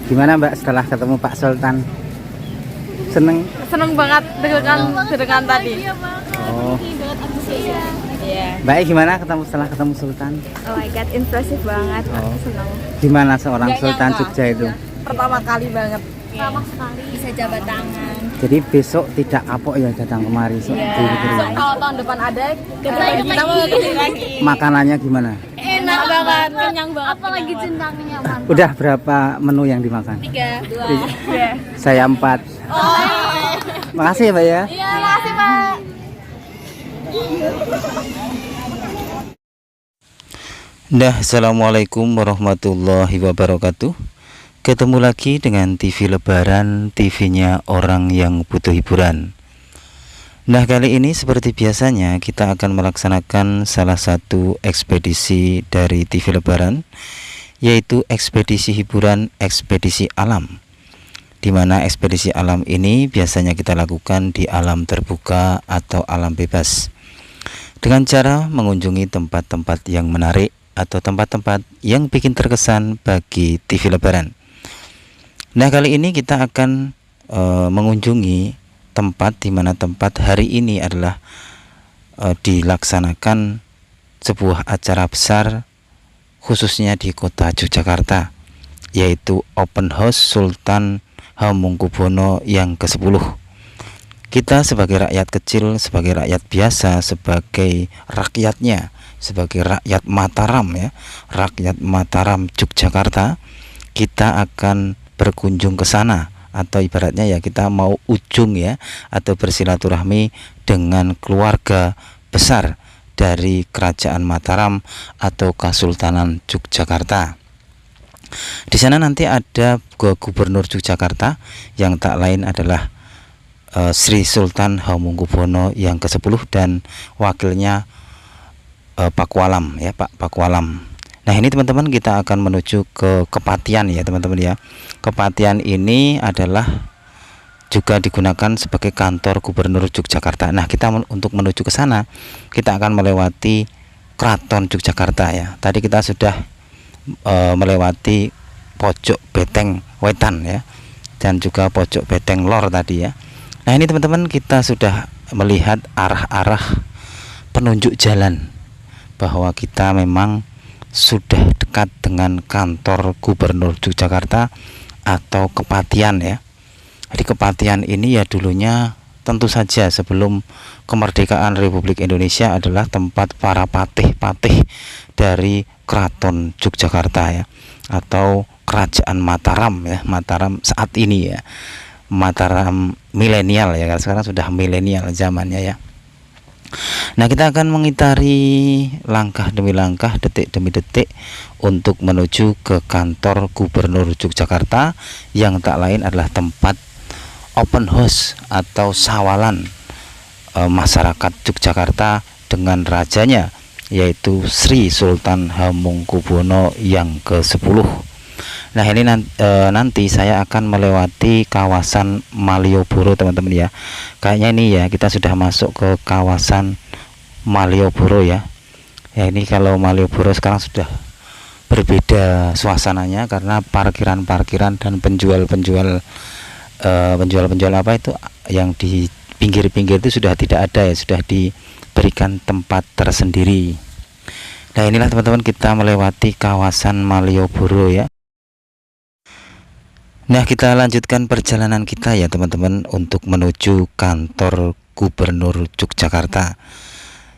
Gimana Mbak setelah ketemu Pak Sultan? Seneng? Seneng banget dengan tadi. Oh. Iya. Mbak gimana setelah ketemu Sultan? Oh my god, impresif banget. Oh. Seneng. Gimana seorang Nggak Sultan nyangka. Jogja itu? Pertama kali banget. Pertama sekali bisa jabat tangan. Jadi besok tidak kapok ya datang kemari. Kalau tahun depan ada, kita mau lagi. Makanannya gimana? Enak banget, kenyang banget. Apalagi centangnya mantap. Udah berapa menu yang dimakan? 3, 2. Saya 4. Makasih ya Mbak ya. Iya, makasih Pak. Assalamualaikum warahmatullahi wabarakatuh. Ketemu lagi dengan TV Lebaran, TV-nya orang yang butuh hiburan. Nah, kali ini seperti biasanya kita akan melaksanakan salah satu ekspedisi dari TV Lebaran, yaitu ekspedisi hiburan, ekspedisi alam. Di mana ekspedisi alam ini biasanya kita lakukan di alam terbuka atau alam bebas, dengan cara mengunjungi tempat-tempat yang menarik atau tempat-tempat yang bikin terkesan bagi TV Lebaran. Nah, kali ini kita akan mengunjungi tempat di mana tempat hari ini adalah dilaksanakan sebuah acara besar khususnya di kota Yogyakarta, yaitu Open House Sultan Hamengkubuwono yang ke-10. Kita sebagai rakyat kecil, sebagai rakyat biasa, sebagai rakyatnya, sebagai rakyat Mataram ya, rakyat Mataram Yogyakarta, kita akan berkunjung ke sana, atau ibaratnya ya kita mau ujung ya, atau bersilaturahmi dengan keluarga besar dari Kerajaan Mataram atau Kesultanan Yogyakarta. Di sana nanti ada Gubernur Yogyakarta yang tak lain adalah Sri Sultan Hamengkubuwono yang ke-10 dan wakilnya Pakualam ya, Pak Pakualam. Nah, ini teman-teman kita akan menuju ke Kepatihan ya teman-teman ya. Kepatihan ini adalah juga digunakan sebagai kantor Gubernur Yogyakarta. Nah, kita untuk menuju ke sana kita akan melewati Keraton Yogyakarta ya. Tadi kita sudah melewati pojok Beteng Wetan ya, dan juga pojok Beteng Lor tadi ya. Nah, ini teman-teman kita sudah melihat arah-arah penunjuk jalan bahwa kita memang sudah dekat dengan kantor Gubernur Yogyakarta atau Kepatihan ya. Jadi Kepatihan ini ya dulunya tentu saja sebelum kemerdekaan Republik Indonesia adalah tempat para patih-patih dari Keraton Yogyakarta ya, atau Kerajaan Mataram ya, Mataram saat ini ya, Mataram milenial ya, karena sekarang sudah milenial zamannya ya. Nah, kita akan mengitari langkah demi langkah, detik demi detik untuk menuju ke kantor Gubernur Yogyakarta yang tak lain adalah tempat open house atau sawalan masyarakat Yogyakarta dengan rajanya, yaitu Sri Sultan Hamengkubuwono yang ke-10. Nah, ini nanti saya akan melewati kawasan Malioboro teman-teman ya. Kayaknya ini ya kita sudah masuk ke kawasan Malioboro ya. Ya, ini kalau Malioboro sekarang sudah berbeda suasananya karena parkiran-parkiran dan penjual-penjual apa itu yang di pinggir-pinggir itu sudah tidak ada ya, sudah diberikan tempat tersendiri. Nah, inilah teman-teman kita melewati kawasan Malioboro ya. Nah, kita lanjutkan perjalanan kita ya teman-teman untuk menuju kantor Gubernur Yogyakarta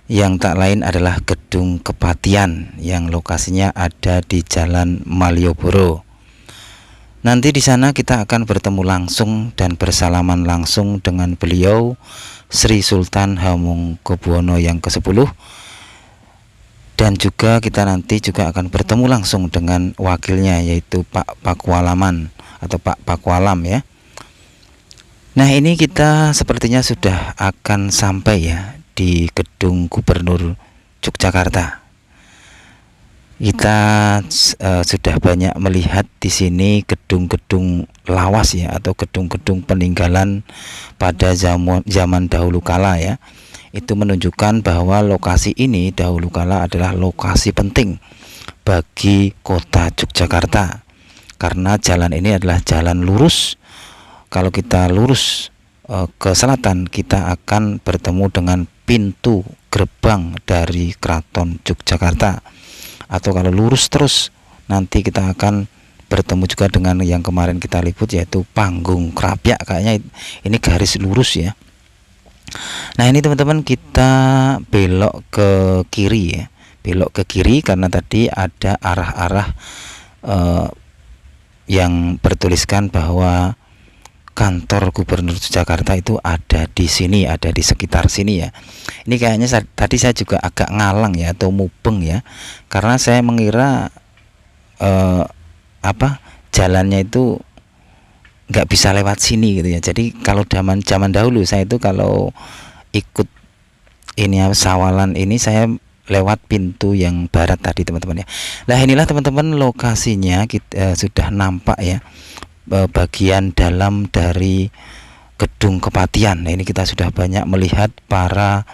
yang tak lain adalah Gedung Kepatihan yang lokasinya ada di Jalan Malioboro. Nanti di sana kita akan bertemu langsung dan bersalaman langsung dengan beliau Sri Sultan Hamengkubuwono yang ke-10, dan juga kita nanti juga akan bertemu langsung dengan wakilnya yaitu Pak Pakualaman atau Pak Pakualam ya. Nah, ini kita sepertinya sudah akan sampai ya di Gedung Gubernur Yogyakarta. Kita sudah banyak melihat di sini gedung-gedung lawas ya, atau gedung-gedung peninggalan pada zaman dahulu kala ya. Itu menunjukkan bahwa lokasi ini dahulu kala adalah lokasi penting bagi kota Yogyakarta, karena jalan ini adalah jalan lurus. Kalau kita lurus ke selatan, kita akan bertemu dengan pintu gerbang dari Keraton Yogyakarta. Atau kalau lurus terus, nanti kita akan bertemu juga dengan yang kemarin kita liput, yaitu Panggung Krapyak. Kayaknya ini garis lurus ya. Nah ini teman-teman, kita belok ke kiri ya, belok ke kiri karena tadi ada arah-arah yang bertuliskan bahwa kantor Gubernur Jakarta itu ada di sini, ada di sekitar sini ya. Ini kayaknya tadi saya juga agak ngalang ya, atau mubeng ya, karena saya mengira jalannya itu nggak bisa lewat sini gitu ya. Jadi kalau zaman dahulu saya itu kalau ikut ini sawalan ini, saya lewat pintu yang barat tadi teman-teman ya. Nah inilah teman-teman lokasinya, kita sudah nampak ya bagian dalam dari gedung Kepatihan. Nah, ini kita sudah banyak melihat para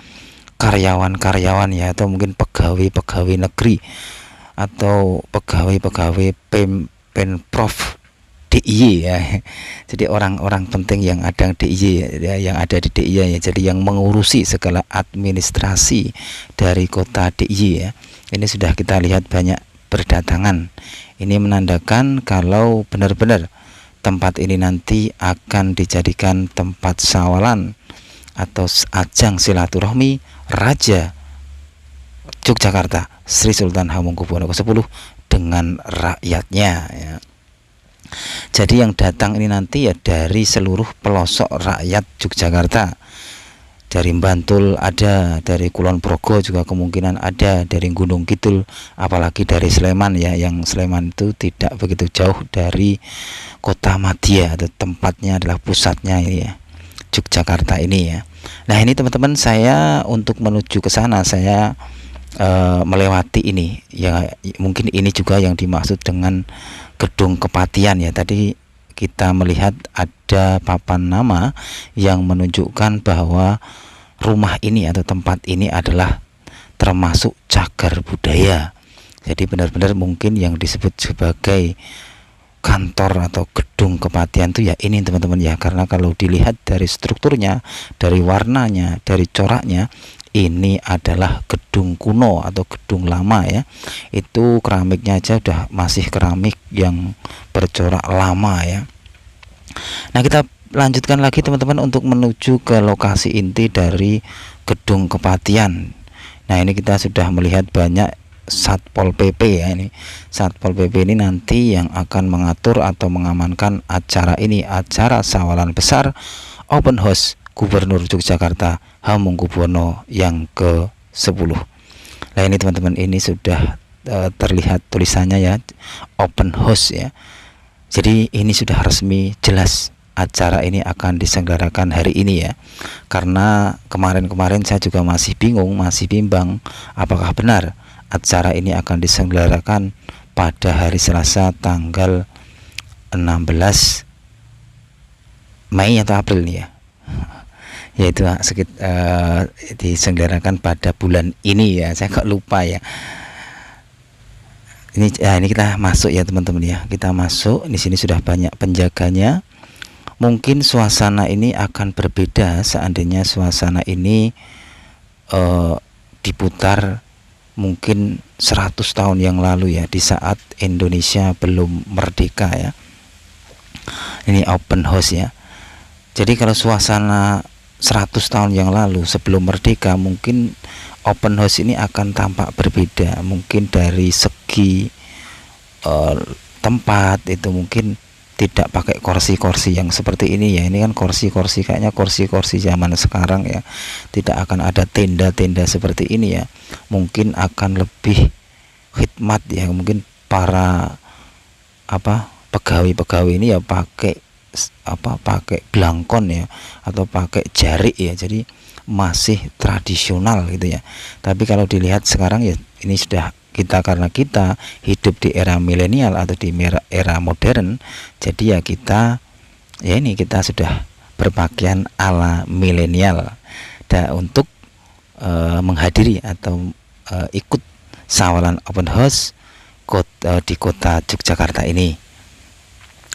karyawan-karyawan ya, atau mungkin pegawai-pegawai negeri atau pegawai-pegawai Pemprov DIY ya. Jadi orang-orang penting yang ada DIY ya, yang ada di DIY ya. Jadi yang mengurusi segala administrasi dari kota DIY ya. Ini sudah kita lihat banyak berdatangan. Ini menandakan kalau benar-benar tempat ini nanti akan dijadikan tempat sawalan atau ajang silaturahmi Raja Yogyakarta Sri Sultan Hamengkubuwono ke-10 dengan rakyatnya ya. Jadi yang datang ini nanti ya dari seluruh pelosok rakyat Yogyakarta. Dari Bantul ada, dari Kulon Progo juga kemungkinan ada, dari Gunung Kidul, apalagi dari Sleman ya, yang Sleman itu tidak begitu jauh dari kota Madya, atau tempatnya adalah pusatnya ini ya, Yogyakarta ini ya. Nah ini teman-teman, saya untuk menuju ke sana saya melewati ini ya, mungkin ini juga yang dimaksud dengan gedung Kepatihan ya. Tadi kita melihat ada papan nama yang menunjukkan bahwa rumah ini atau tempat ini adalah termasuk cagar budaya. Jadi benar-benar mungkin yang disebut sebagai kantor atau gedung Kepatihan itu ya ini teman-teman ya, karena kalau dilihat dari strukturnya, dari warnanya, dari coraknya, ini adalah gedung kuno atau gedung lama ya. Itu keramiknya aja udah masih keramik yang bercorak lama ya. Nah kita lanjutkan lagi teman-teman untuk menuju ke lokasi inti dari gedung Kepatihan. Nah ini kita sudah melihat banyak Satpol PP ya. Ini Satpol PP ini nanti yang akan mengatur atau mengamankan acara ini, acara sawalan besar Open House Gubernur Yogyakarta Hamengkubuwono yang ke-10. Nah ini teman-teman, ini sudah terlihat tulisannya ya, Open House ya. Jadi ini sudah resmi, jelas acara ini akan diselenggarakan hari ini ya. Karena kemarin-kemarin saya juga masih bingung, masih bimbang apakah benar acara ini akan diselenggarakan pada hari Selasa tanggal 16 Mei atau April nih ya. Yaitu diselenggarakan pada bulan ini ya. Saya kok lupa ya. Ini kita masuk ya teman-teman ya. Kita masuk, di sini sudah banyak penjaganya. Mungkin suasana ini akan berbeda seandainya suasana ini diputar mungkin 100 tahun yang lalu ya, di saat Indonesia belum merdeka ya. Ini open house ya. Jadi kalau suasana 100 tahun yang lalu sebelum merdeka, mungkin open house ini akan tampak berbeda. Mungkin dari segi tempat itu mungkin tidak pakai kursi-kursi yang seperti ini ya. Ini kan kursi-kursi kayaknya kursi-kursi zaman sekarang ya. Tidak akan ada tenda-tenda seperti ini ya. Mungkin akan lebih khidmat ya. Mungkin para pegawai-pegawai ini ya pakai belangkon ya, atau pakai jarik ya. Jadi masih tradisional gitu ya. Tapi kalau dilihat sekarang ya, ini sudah karena kita hidup di era milenial atau di era modern, jadi ya kita sudah berpakaian ala milenial dan untuk menghadiri atau ikut sawalan open house di kota Yogyakarta ini.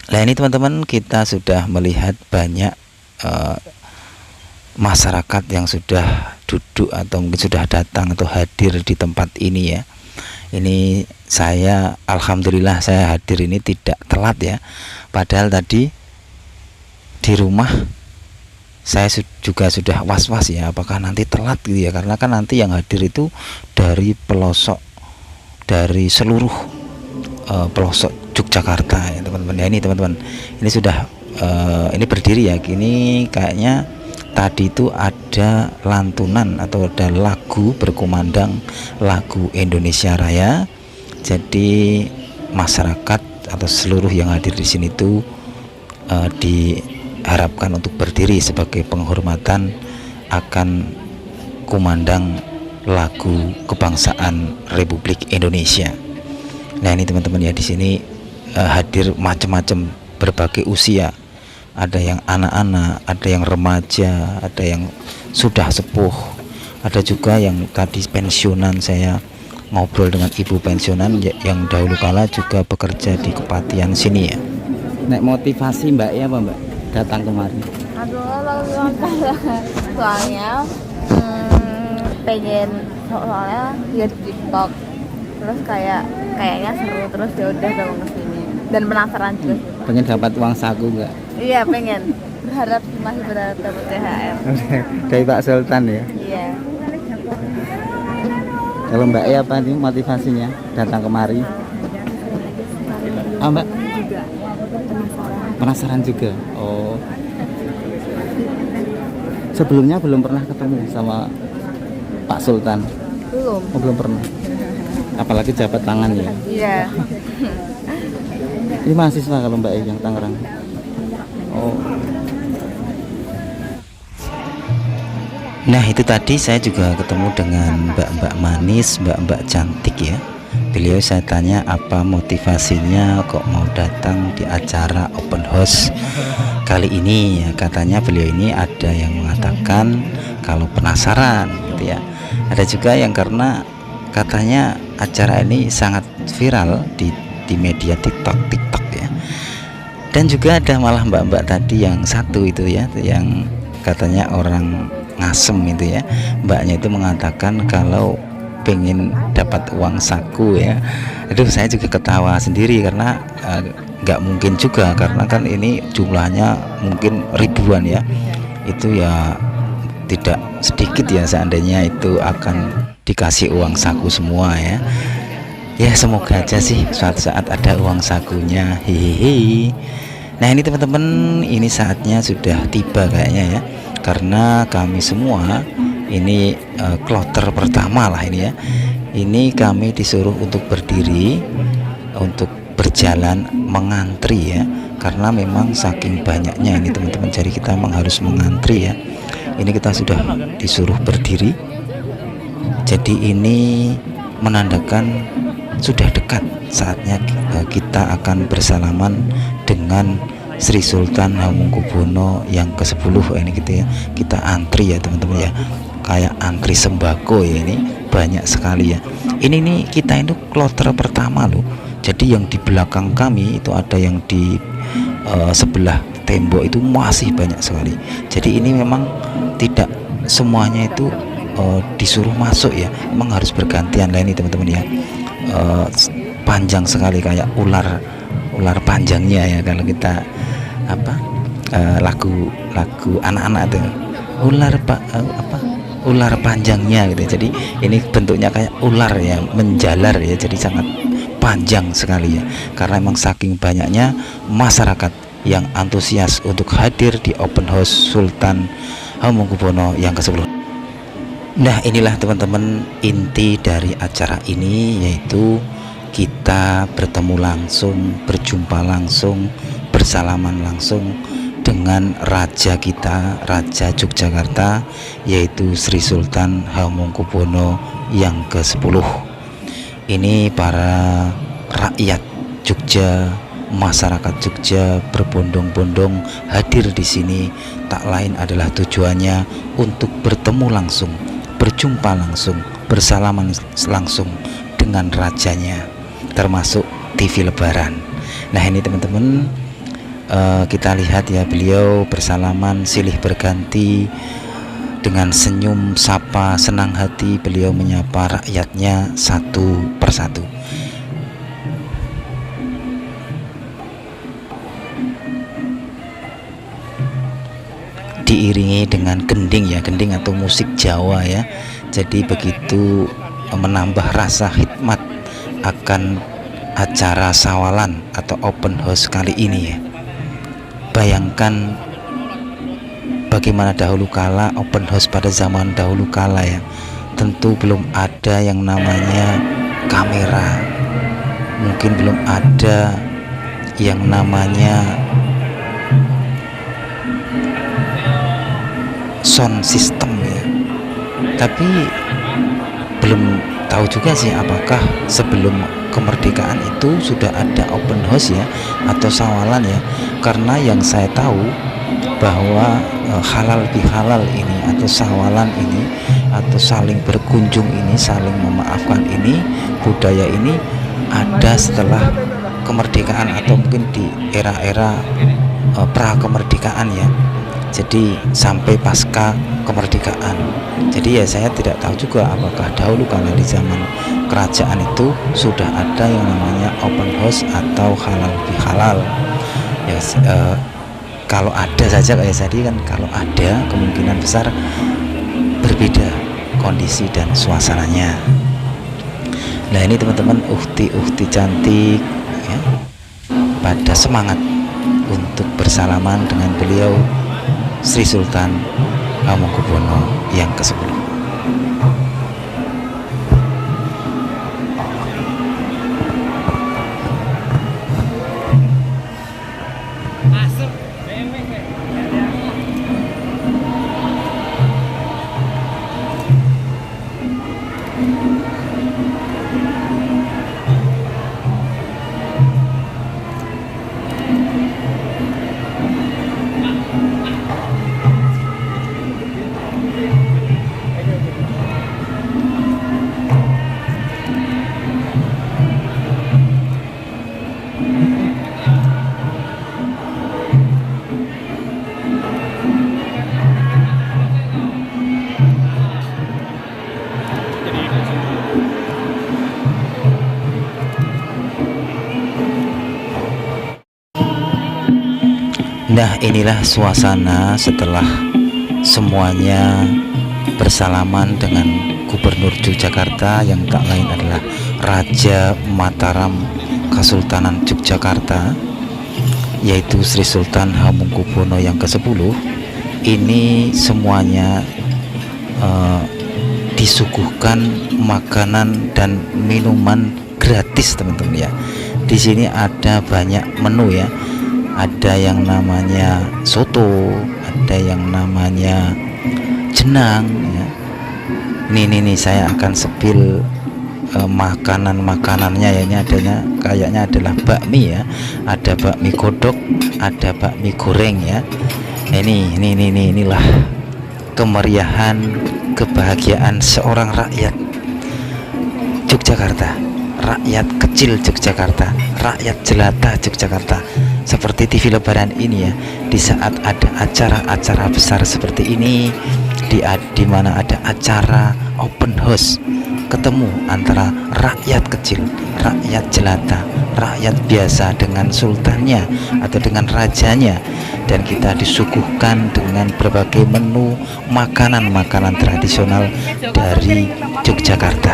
Nah ini teman-teman, kita sudah melihat banyak masyarakat yang sudah duduk atau mungkin sudah datang atau hadir di tempat ini ya. Ini saya alhamdulillah saya hadir ini tidak telat ya. Padahal tadi di rumah saya juga sudah was-was ya, apakah nanti telat gitu ya, karena kan nanti yang hadir itu dari pelosok, dari seluruh pelosok Yogyakarta ya teman-teman. Ya ini teman-teman, ini sudah ini berdiri ya. Ini kayaknya tadi itu ada lantunan atau ada lagu berkumandang lagu Indonesia Raya. Jadi masyarakat atau seluruh yang hadir di sini itu diharapkan untuk berdiri sebagai penghormatan akan kumandang lagu kebangsaan Republik Indonesia. Nah ini teman-teman ya, di sini hadir macam-macam berbagai usia. Ada yang anak-anak, ada yang remaja, ada yang sudah sepuh, ada juga yang tadi pensiunan. Saya ngobrol dengan ibu pensiunan yang dahulu kala juga bekerja di kepatian sini ya. Nek motivasi Mbak ya apa Mbak datang kemari? Soalnya pengen, soalnya lihat di TikTok, terus kayaknya seru, terus ya udah datang ke sini dan penasaran juga. Pengen dapat uang saku nggak? Iya pengen, masih berharap dapat THR dari Pak Sultan ya. Iya. Kalau Mbak E apa nih motivasinya datang kemari? Mbak Juga penasaran juga. Oh, sebelumnya belum pernah ketemu sama Pak Sultan? belum. Oh, belum pernah. Apalagi jabat tangan ya. Iya. Ini mahasiswa kalau Mbak E yang Tangerang. Oh. Nah itu tadi saya juga ketemu dengan mbak-mbak manis, mbak-mbak cantik ya. Beliau saya tanya apa motivasinya kok mau datang di acara open house kali ini ya. Katanya beliau ini ada yang mengatakan kalau penasaran gitu ya. Ada juga yang karena katanya acara ini sangat viral di media TikTok ya. Dan juga ada malah mbak-mbak tadi yang satu itu ya, yang katanya orang Ngasem itu ya. Mbaknya itu mengatakan kalau pengen dapat uang saku ya. Aduh saya juga ketawa sendiri karena nggak mungkin juga, karena kan ini jumlahnya mungkin ribuan ya. Itu ya tidak sedikit ya seandainya itu akan dikasih uang saku semua ya. Ya semoga aja sih suatu saat ada uang sakunya. Hehehe. Nah ini teman-teman, ini saatnya sudah tiba kayaknya ya, karena kami semua ini kloter pertama lah ini ya. Ini kami disuruh untuk berdiri, untuk berjalan mengantri ya, karena memang saking banyaknya ini teman-teman. Jadi kita memang harus mengantri ya. Ini kita sudah disuruh berdiri. Jadi ini menandakan sudah dekat saatnya kita akan bersalaman dengan Sri Sultan Hamengkubuwono yang ke-10 ini gitu ya. Kita antri ya teman-teman ya, kayak antri sembako ya, ini banyak sekali ya. Ini nih kita itu kloter pertama loh. Jadi yang di belakang kami itu ada yang di sebelah tembok itu masih banyak sekali. Jadi ini memang tidak semuanya itu disuruh masuk ya, memang harus bergantian lah ini teman-teman ya. Panjang sekali kayak ular panjangnya ya, kalau kita lagu anak-anak tuh ular panjangnya gitu. Jadi ini bentuknya kayak ular ya, menjalar ya, jadi sangat panjang sekali ya, karena memang saking banyaknya masyarakat yang antusias untuk hadir di open house Sultan Hamengkubuwono yang ke-10. Nah inilah teman-teman inti dari acara ini, yaitu kita bertemu langsung, berjumpa langsung, bersalaman langsung dengan raja kita, Raja Yogyakarta, yaitu Sri Sultan Hamengkubuwono yang ke-10. Ini para rakyat Jogja, masyarakat Jogja berbondong-bondong hadir di sini, tak lain adalah tujuannya untuk bertemu langsung, berjumpa langsung, bersalaman langsung dengan rajanya, termasuk TV Lebaran. Nah ini teman-teman, kita lihat ya, beliau bersalaman silih berganti dengan senyum sapa senang hati, beliau menyapa rakyatnya satu persatu. Diiringi dengan gending ya, gending atau musik Jawa ya. Jadi begitu menambah rasa hikmat akan acara sawalan atau open house kali ini ya. Bayangkan bagaimana dahulu kala open house pada zaman dahulu kala ya. Tentu belum ada yang namanya kamera, mungkin belum ada yang namanya sound system ya. Tapi belum tahu juga sih apakah sebelum kemerdekaan itu sudah ada open house ya atau sawalan ya. Karena yang saya tahu bahwa halal bihalal ini atau sawalan ini atau saling berkunjung ini, saling memaafkan ini, budaya ini ada setelah kemerdekaan atau mungkin di era-era pra kemerdekaan ya. Jadi sampai pasca kemerdekaan. Jadi ya saya tidak tahu juga apakah dahulu kala di zaman kerajaan itu sudah ada yang namanya open house atau halal bihalal ya. Kalau ada saja kayak tadi kan, kalau ada kemungkinan besar berbeda kondisi dan suasananya. Nah ini teman-teman, ukti-ukti cantik ya, pada semangat untuk bersalaman dengan beliau Sri Sultan Hamengkubuwono yang ke-10. Nah inilah suasana setelah semuanya bersalaman dengan Gubernur Yogyakarta yang tak lain adalah Raja Mataram Kesultanan Yogyakarta, yaitu Sri Sultan Hamengkubuwono yang ke-10. Ini semuanya disuguhkan makanan dan minuman gratis teman-teman ya. Di sini ada banyak menu ya. Ada yang namanya soto, ada yang namanya jenang ya. Ini saya akan sepil makanan-makanannya ya. Ini adanya kayaknya adalah bakmi ya. Ada bakmi godok, ada bakmi goreng ya. Inilah kemeriahan, kebahagiaan seorang rakyat Yogyakarta, rakyat kecil Yogyakarta, rakyat jelata Yogyakarta. Seperti TV Lebaran ini ya, di saat ada acara-acara besar seperti ini, di mana ada acara open house, ketemu antara rakyat kecil, rakyat jelata, rakyat biasa dengan sultannya atau dengan rajanya, dan kita disuguhkan dengan berbagai menu makanan-makanan tradisional dari Yogyakarta.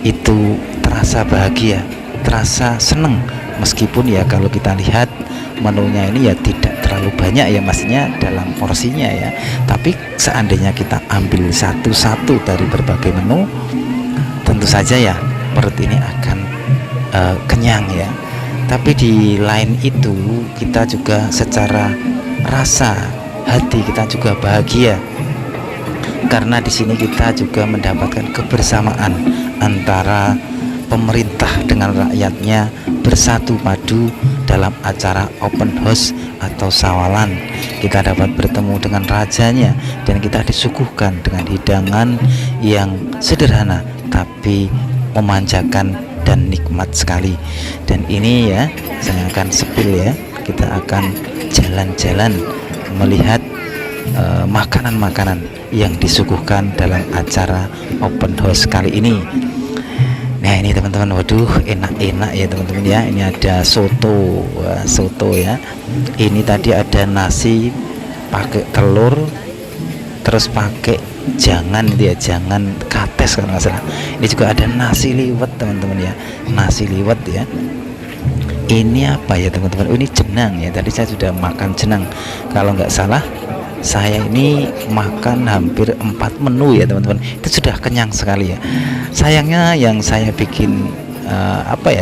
Itu terasa bahagia, terasa seneng. Meskipun ya kalau kita lihat menunya ini ya tidak terlalu banyak ya, maksudnya dalam porsinya ya. Tapi seandainya kita ambil satu-satu dari berbagai menu, tentu saja ya perut ini akan kenyang ya. Tapi di lain itu kita juga secara rasa hati kita juga bahagia, karena di sini kita juga mendapatkan kebersamaan antara pemerintah dengan rakyatnya bersatu padu dalam acara open house atau sawalan. Kita dapat bertemu dengan rajanya dan kita disuguhkan dengan hidangan yang sederhana tapi memanjakan dan nikmat sekali. Dan ini ya, saya akan spill ya, kita akan jalan-jalan melihat makanan-makanan yang disuguhkan dalam acara open house kali ini. Nah ini teman-teman, waduh enak-enak ya teman-teman ya. Ini ada soto, soto ya. Ini tadi ada nasi pakai telur, terus pakai jangan itu ya, jangan kates kalau nggak salah. Ini juga ada nasi liwet teman-teman ya, nasi liwet ya. Ini apa ya teman-teman? Ini jenang ya. Tadi saya sudah makan jenang. Kalau nggak salah saya ini makan hampir 4 menu ya teman-teman. Itu sudah kenyang sekali ya. Sayangnya yang saya bikin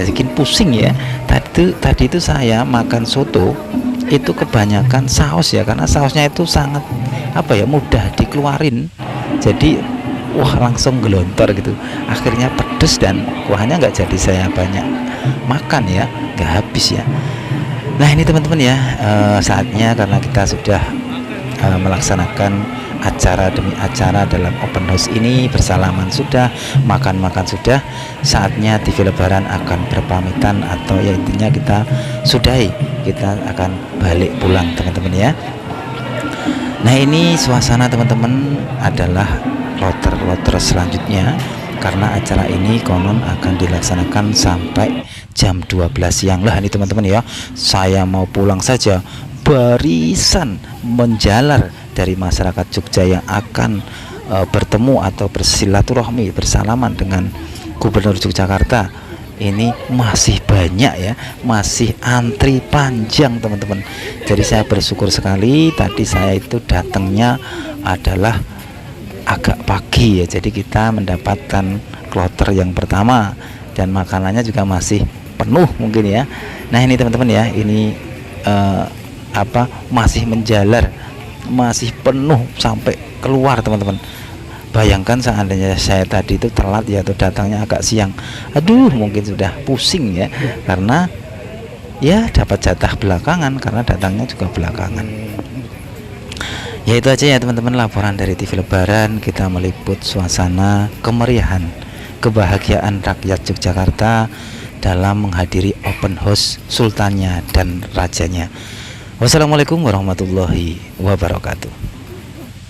bikin pusing ya. Tadi itu saya makan soto itu kebanyakan saus ya, karena sausnya itu sangat mudah dikeluarin. Jadi langsung gelontor gitu. Akhirnya pedes dan kuahnya nggak jadi saya banyak makan ya, nggak habis ya. Nah ini teman-teman ya, saatnya karena kita sudah melaksanakan acara demi acara dalam open house ini, bersalaman sudah, makan-makan sudah, saatnya TV Lebaran akan berpamitan atau ya intinya kita sudahi, kita akan balik pulang teman-teman ya. Nah ini suasana teman-teman adalah kloter selanjutnya, karena acara ini konon akan dilaksanakan sampai jam 12 siang. Lah ini teman-teman ya, saya mau pulang saja barisan menjalar dari masyarakat Jogja yang akan bertemu atau bersilaturahmi, bersalaman dengan Gubernur Yogyakarta. Ini masih banyak ya, masih antri panjang teman-teman. Jadi saya bersyukur sekali tadi saya itu datangnya adalah agak pagi ya, jadi kita mendapatkan kloter yang pertama dan makanannya juga masih penuh mungkin ya. Nah ini teman-teman ya, ini masih menjalar, masih penuh sampai keluar teman-teman. Bayangkan seandainya saya tadi itu telat ya, atau datangnya agak siang, aduh mungkin sudah pusing ya, karena ya dapat jatah belakangan karena datangnya juga belakangan. Ya itu aja ya teman-teman, laporan dari TV Lebaran. Kita meliput suasana kemeriahan, kebahagiaan rakyat Yogyakarta dalam menghadiri open house sultannya dan rajanya. Wassalamualaikum warahmatullahi wabarakatuh.